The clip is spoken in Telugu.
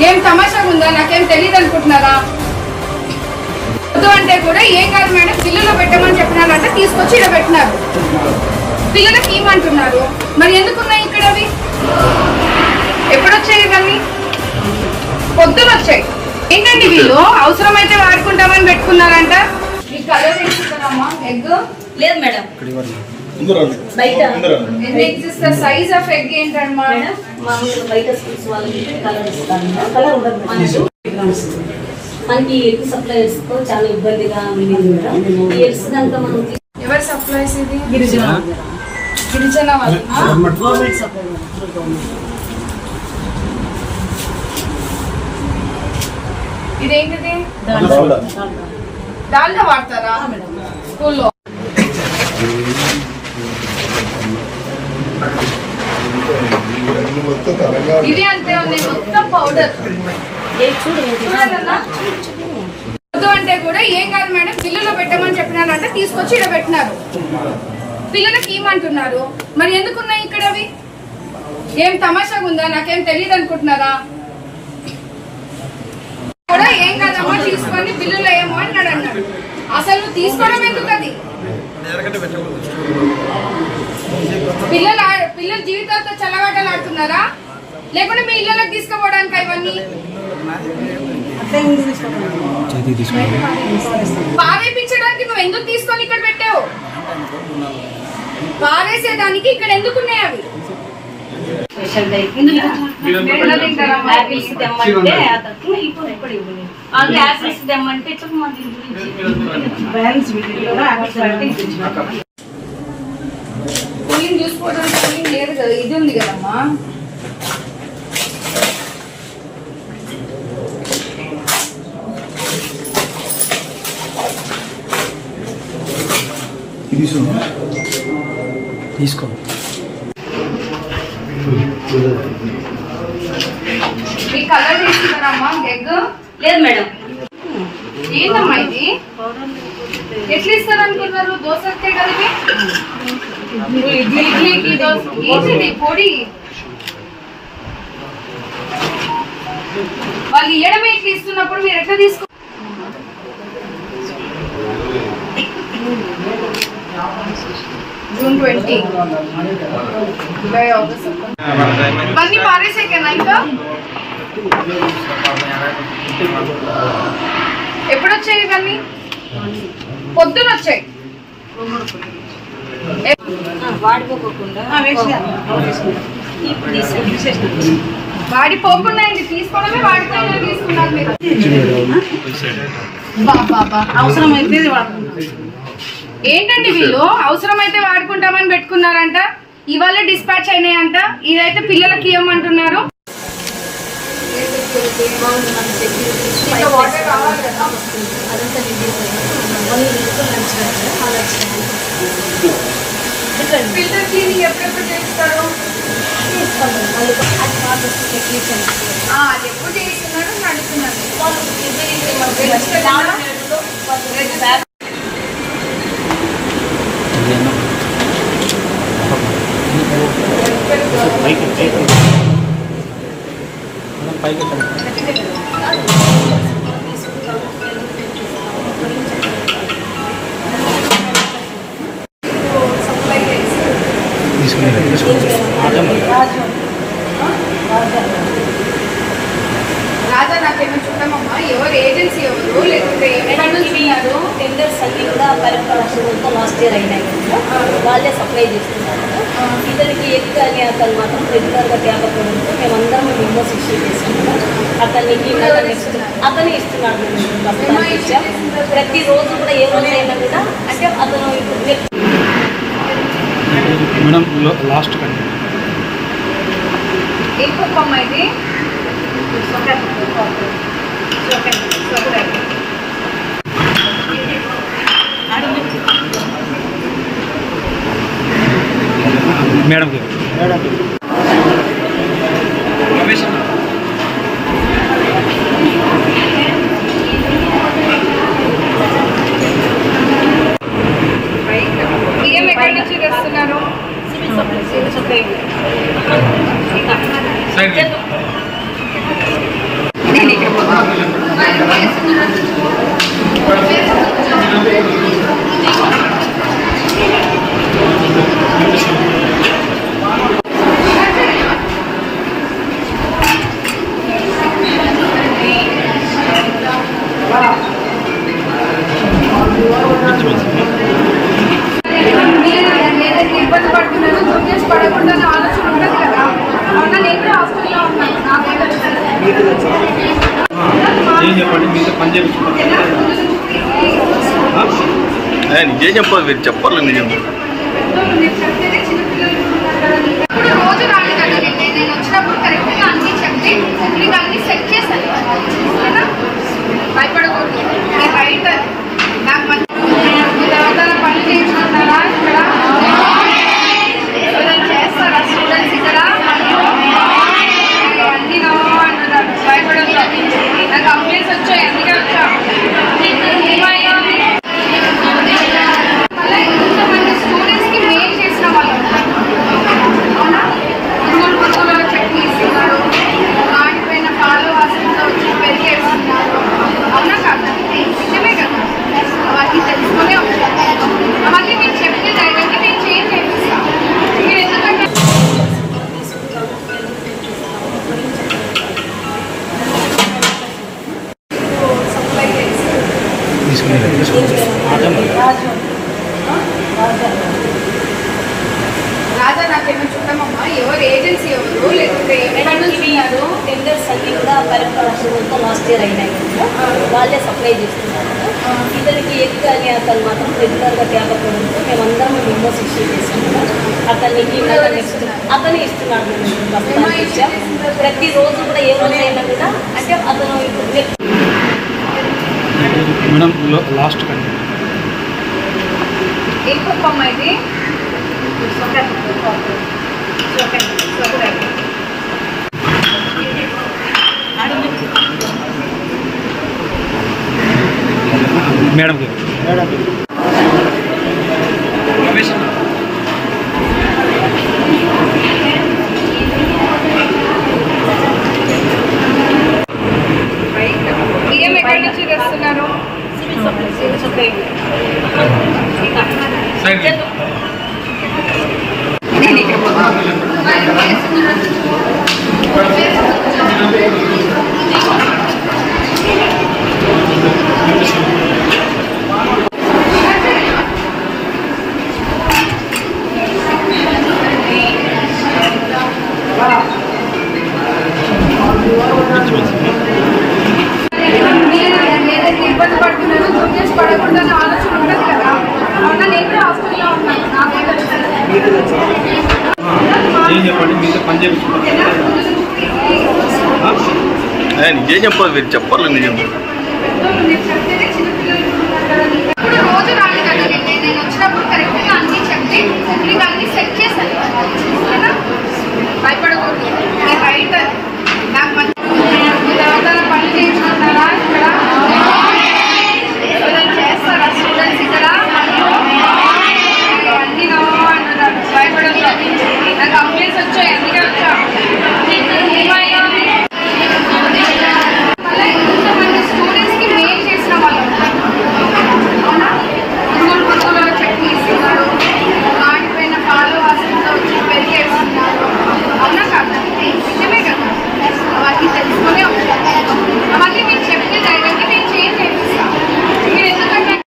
ఏం తమాషాగా ఉందా? నాకేం తెలియదు అనుకుంటున్నారా? వద్దు అంటే కూడా ఏం కాదు మేడం, పిల్లలు పెట్టమని చెప్పినారంటే తీసుకొచ్చి ఇలా పెట్టినారు. పిల్లలకి ఏమంటున్నారు? మరి ఎందుకున్నాయి ఇక్కడ అవి? ఎప్పుడొచ్చాయి ఇవన్నీ? పొద్దున వచ్చాయి. ఏంటండి వీళ్ళు అవసరమైతే వాడుకుంటామని పెట్టుకున్నారంట. ఈ కలర్ వేసుకుంటారమ్మా? ఎగ్ లేదు మేడం, సైజ్ ఆఫ్ ఎగ్ ఏంటమ్మా? బయట స్కూల్స్ వాళ్ళకి కలర్ ఇస్తాను. కలర్ ఉండదు మనకి ఎగ్ సప్లైస్ తో చాలా ఇబ్బందిగా ఉంది మేడం. ఈ ఎగ్స్ కనుక మనం ఎవరు సప్లైస్? ఇది గిరిజన వాళ్ళు గవర్నమెంట్ సప్లై. ఇదేంటిది? దాల్దా వాడతారా స్కూల్లో? ఇది అంతే ఉంది, మొత్తం పౌడర్. వద్దు అంటే కూడా ఏం కాదు మేడం, పిల్లలు పెట్టమని చెప్పినారంటే తీసుకొచ్చి ఇలా పెట్టినారు. పిల్లలకి ఏమంటున్నారు? మరి ఎందుకున్నాయి ఇక్కడ అవి? ఏం తమాషాగా ఉందా? నాకేం తెలియదు అనుకుంటున్నారా? కూడా ఏం కాదమ్మా తీసుకొని బిల్లులో ఏమో అన్నాడు. అసలు నువ్వు తీసుకోవడం ఎందుకు? అది పిల్లల జీవితాలతో చల్లగాటలు ఆడుతున్నారా? లేకుంటే మీ ఇళ్ళకి తీసుకుపోవడానికి ఇవన్నీ పారేపించడానికి నువ్వు ఎందుకు తీసుకొని ఇక్కడ పెట్టావు? పారేసేదానికి ఇక్కడ ఎందుకున్నాయి అవి? కూలింగ్ చూసుకోవడానికి కూలింగ్ లేదు కదా, ఇది ఉంది కదమ్మా. తీసుకో. ఈ కలర్ తీసుకున్నారమ్మా? ఎగ్ లేదు మేడం. ఏంటమ్మా ఇది? ఎట్లా ఇస్తారు అనుకున్నారు? దోశకే కదా ఇడ్లీకి దోశ. ఏంటిది పొడి? వాళ్ళు ఇయ్యడమే ఇట్లా ఇస్తున్నప్పుడు మీరు ఎట్లా తీసుకో? జూన్ 20 ఇవన్నీ పారేసేకేనా? ఇంకా ఎప్పుడొచ్చాయి ఇవన్నీ? పొద్దున వచ్చాయి. వాడిపోకుండా తీసుకోవడమే, వాడిపోయినా తీసుకున్నారు మీరు. అవసరమైతే ఏంటండి వీళ్ళు అవసరమైతే వాడుకుంటామని పెట్టుకున్నారంట. ఇవాళ డిస్పాచ్ అయినాయంట. ఇదైతే పిల్లలకి ఇవ్వమంటున్నారు. ఫిల్టర్ క్లీనింగ్ ఎప్పుడెప్పుడు చేస్తారు? అది ఎప్పుడు చేస్తున్నారు అడుగుతున్నాను. రాజా నాకేమో చూడమమ్మా, ఎవరు ఏజెన్సీ ఎవరు లేకుంటే టెండర్స్ అన్ని కూడా పరిపాలనతో లాస్ట్ ఇయర్ అయినాయి. వాళ్ళే సప్లై చేస్తున్నారు. ఇతనికి ఎగ్ అని అతను మాత్రం రెగ్యులర్గా తేకపోవడంతో మేమందరం మెంబర్స్ ఇష్యూ చేస్తున్నాము. అతనికి అతనే ఇస్తున్నాడు. ప్రతిరోజు కూడా ఏ రోజు అయినా కూడా అంటే అతను మేడం లాస్ట్ కండి ఏ కుప్పమ్మ ఇది? మేడం బియ్యం ఎక్కడి నుంచి తెస్తున్నారు? సప్లై ఏం చెప్పండి మీతో పని చేయించుకుంటారు నిజం చెప్పాలి, మీరు చెప్పాలి నిజం. ఇప్పుడు రోజు రాలి కదా నేను వచ్చినప్పుడు కరెక్ట్గా అన్ని చెప్తే మీకు అన్ని సెట్ చేశాను. భయపడకూడదు, నేను రైట్. నాకు మంచి పనులు చేయించుకుంటారా ఇక్కడ? ఎవరైనా చేస్తారా స్టూడెంట్స్ ఇక్కడ? అన్నీ నో అంటున్నారు. భయపడదు, నాకు కంప్లైంట్స్ వచ్చాయి, అందుకే వచ్చా. ఏమైనా మళ్ళీ ఇంతమంది స్టూడెంట్స్కి మెయిల్ చేసిన వాళ్ళు అవునా? పురుగుల చట్నీ ఇస్తున్నారు, ఆడిపోయిన పాలు వాసనతో వచ్చి పెరిగేస్తున్నారు. అవునా కాదు? నిజమే కదా? అవన్నీ తెలుసుకునే ఉంటారు. అవన్నీ మీరు చెప్తే ధైర్యంగా నేను చేంజ్ చేపిస్తాను. మీరు ఎందుకంటే రాజా నాకేమో చూడమమ్మా, ఎవరు ఏజెన్సీ ఎవరు లేకపోతే ఇవి టెండర్స్ అన్ని కూడా పరిపాలనతో లాస్ట్ ఇయర్ అయినాయి కదా, వాళ్ళే సప్లై చేస్తున్నారు. ఇతనికి ఎక్కువ అని అతను మాత్రం రెగ్యులర్గా తేకపోవడంతో మేమందరం మెంబర్స్ ఇష్యూ చేస్తున్నాము. అతనికి అతనే ఇస్తున్నాడు. ప్రతిరోజు కూడా ఏ రోజైనా కూడా అంటే అతను మేడం లాస్ట్ కండి ఏం పప్పమ్మా ఇది? మేడం బియ్యం ఎక్కడి నుంచి తెస్తున్నారు? నేను ఇక్కడ ఇబ్బంది పడుతున్నాను, గుర్తించి పడకూడదని ఆలోచన ఉంటుంది కదా. అవునా? నేను కూడా హాస్టల్లో ఉన్నాను. ఏం చెప్పండి మీతో పని చేయించుకుంటారు నిజం చెప్పాలి, మీరు చెప్పాలి నిజం. ఇప్పుడు రోజు రాలి కదా నేను వచ్చినప్పుడు కరెక్ట్గా అన్ని చెప్తే మీకు అన్ని సెట్ చేశాను. భయపడకూడదు, నేను రైట్.